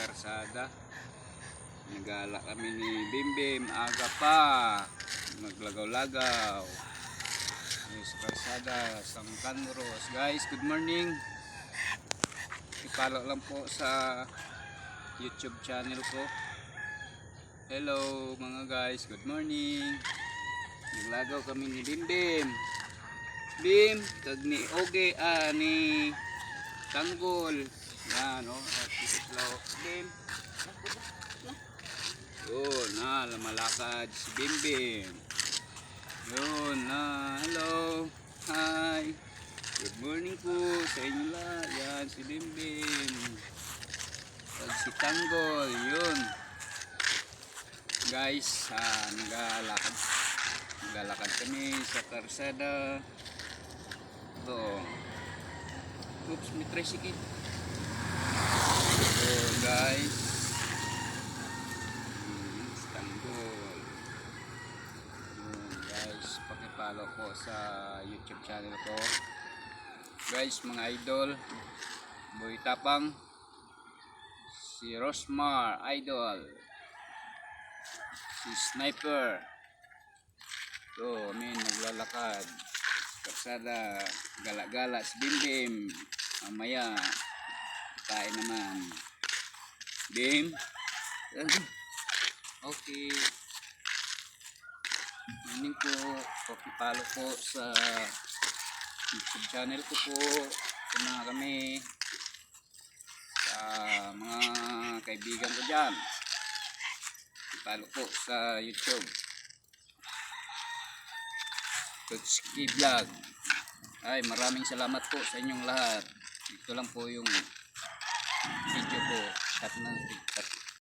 karsada. Nagala kami ni Bimbim, aga pa. Maglagaw-lagaw. Sa karsada, Sangkan Moros. Guys, good morning. I-follow lang po sa YouTube channel ko. Hello mga guys, good morning. Naglagaw kami ni Bimbim. Bim, kag ni Oge, ni Tanggol. Yan, Bim. Yun, lumalakad si Bimbim. Yun, hello. Hi. Good morning po sa inyo lahat. Yan, si Bimbim. Kag si Tanggol, yun. Guys, naglalakad kami sa karsada. Ito. Oops, may tricycle. So guys, Tanggol. Guys, pakipollow po sa YouTube channel ko. Guys, mga idol, Boy Tapang, si Rosmar Idol, si Sniper. So, naglalakad karsada, gala-gala si Bimbim. Mamaya kain naman. Bim. Okay. Morning po. Pakipollow po sa YouTube channel ko po. Kuna kami sa mga kaibigan ko dyan. Pakipollow po sa YouTube. Tutski Vlog. Ay, maraming salamat po sa inyong lahat. Ito lang po yung video ko. Cut